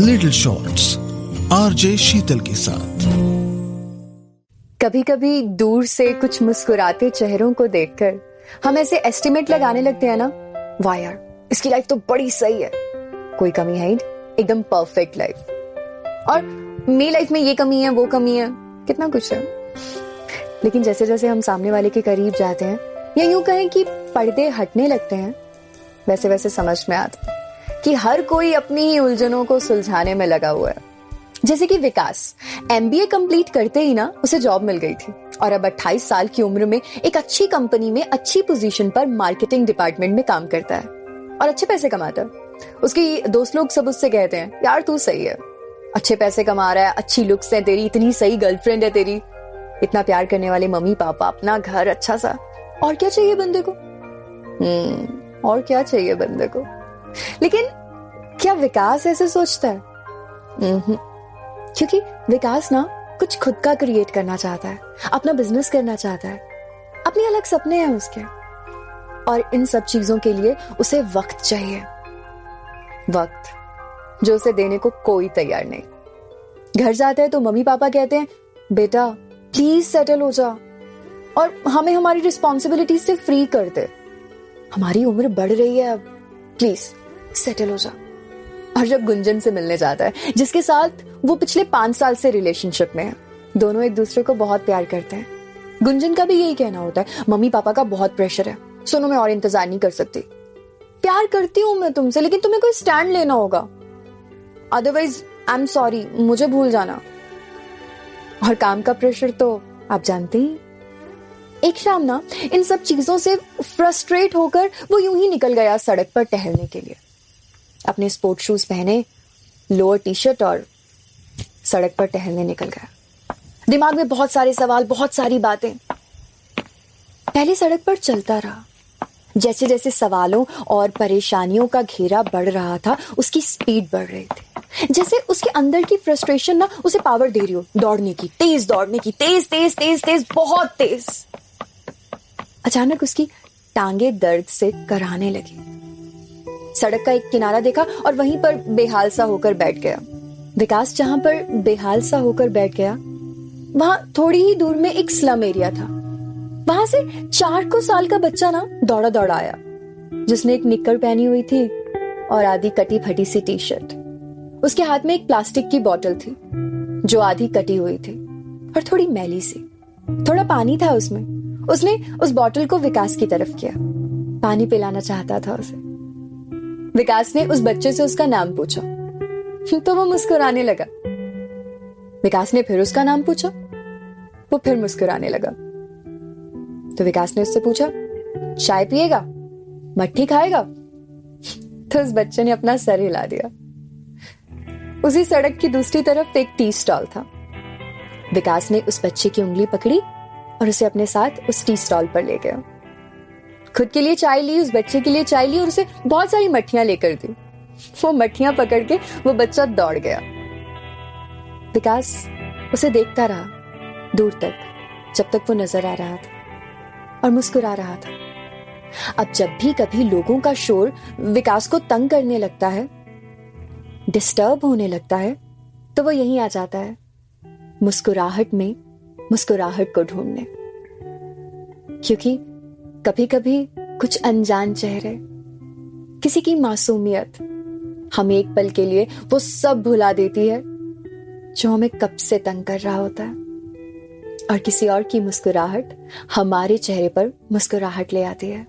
Little shorts RJ शीतल के साथ। कभी कभी दूर से कुछ मुस्कुराते चेहरों को देखकर हम ऐसे एस्टिमेट लगाने लगते हैं ना, वाह यार इसकी लाइफ तो बड़ी सही है, कोई कमी है ही, एकदम परफेक्ट लाइफ। और मेरी लाइफ में ये कमी है, वो कमी है, कितना कुछ है। लेकिन जैसे जैसे हम सामने वाले के करीब जाते हैं या यूं कहें कि पर्दे हटने लगते हैं, वैसे वैसे समझ में आता है कि हर कोई अपनी ही उलझनों को सुलझाने में लगा हुआ है। जैसे कि विकास MBA कंप्लीट करते ही ना उसे जॉब मिल गई थी और अब 28 साल की उम्र में एक अच्छी कंपनी में अच्छी पोजीशन पर मार्केटिंग डिपार्टमेंट में काम करता है और अच्छे पैसे कमाता है। उसकी दोस्त लोग सब उससे कहते हैं, यार तू सही है, अच्छे पैसे कमा रहा है, अच्छी लुक्स है तेरी, इतनी सही गर्लफ्रेंड है तेरी, इतना प्यार करने वाले मम्मी पापा, अपना घर अच्छा सा, और क्या चाहिए बंदे को। और क्या चाहिए बंदे को। लेकिन क्या विकास ऐसे सोचता है? क्योंकि विकास ना कुछ खुद का क्रिएट करना चाहता है, अपना बिजनेस करना चाहता है, अपने अलग सपने हैं उसके, और इन सब चीजों के लिए उसे वक्त चाहिए, वक्त जो उसे देने को कोई तैयार नहीं। घर जाता है तो मम्मी पापा कहते हैं, बेटा प्लीज सेटल हो जा और हमें हमारी रिस्पॉन्सिबिलिटी से फ्री कर दे, हमारी उम्र बढ़ रही है, अब प्लीज सेटल हो जा। और जब गुंजन से मिलने जाता है, जिसके साथ वो पिछले 5 साल से रिलेशनशिप में है, दोनों एक दूसरे को बहुत प्यार करते हैं। गुंजन का भी यही कहना होता है, मम्मी पापा का बहुत प्रेशर है, सुनो मैं और इंतजार नहीं कर सकती, प्यार करती हूं मैं तुमसे, लेकिन तुम्हें कोई स्टैंड लेना होगा, अदरवाइज आई एम सॉरी, मुझे भूल जाना। और काम का प्रेशर तो आप जानते ही। एक शाम ना इन सब चीजों से फ्रस्ट्रेट होकर वो यूं ही निकल गया सड़क पर टहलने के लिए। अपने स्पोर्ट शूज पहने, लोअर टी-शर्ट और सड़क पर टहलने निकल गया। दिमाग में बहुत सारे सवाल, बहुत सारी बातें। पहले सड़क पर चलता रहा, जैसे जैसे सवालों और परेशानियों का घेरा बढ़ रहा था, उसकी स्पीड बढ़ रही थी, जैसे उसके अंदर की फ्रस्ट्रेशन ना उसे पावर दे रही हो दौड़ने की, तेज दौड़ने की, तेज तेज तेज तेज, बहुत तेज। अचानक उसकी टांगे दर्द से कराहने लगी। सड़क का एक किनारा देखा और वहीं पर बेहाल सा होकर बैठ गया। विकास जहां पर बेहाल सा होकर बैठ गया, वहां थोड़ी ही दूर में एक स्लम एरिया था। वहां से 4 साल का बच्चा ना दौड़ा दौड़ा आया, जिसने एक निक्कर पहनी हुई थी और आधी कटी फटी सी टी-शर्ट। उसके हाथ में एक प्लास्टिक की बोतल थी जो आधी कटी हुई थी और थोड़ी मैली सी, थोड़ा पानी था उसमें। उसने उस बोतल को विकास की तरफ किया, पानी पिलाना चाहता था उसे। विकास ने उस बच्चे से उसका नाम पूछा तो वो मुस्कुराने लगा। विकास ने फिर उसका नाम पूछा, वो फिर मुस्कुराने लगा। तो विकास ने उससे पूछा, चाय पिएगा, मट्ठी खाएगा? तो उस बच्चे ने अपना सर हिला दिया। उसी सड़क की दूसरी तरफ एक टी स्टॉल था। विकास ने उस बच्चे की उंगली पकड़ी और उसे अपने साथ उस टी स्टॉल पर ले गया। खुद के लिए चाय ली, उस बच्चे के लिए चाय ली और उसे बहुत सारी मट्ठियां लेकर दी। वो मट्ठियां पकड़ के वो बच्चा दौड़ गया। विकास उसे देखता रहा दूर तक, जब तक वो नजर आ रहा था और मुस्कुरा रहा था। अब जब भी कभी लोगों का शोर विकास को तंग करने लगता है, डिस्टर्ब होने लगता है, तो वो यहीं आ जाता है, मुस्कुराहट में मुस्कुराहट को ढूंढने। क्योंकि कभी कभी कुछ अनजान चेहरे, किसी की मासूमियत हमें एक पल के लिए वो सब भुला देती है जो हमें कब से तंग कर रहा होता है, और किसी और की मुस्कुराहट हमारे चेहरे पर मुस्कुराहट ले आती है।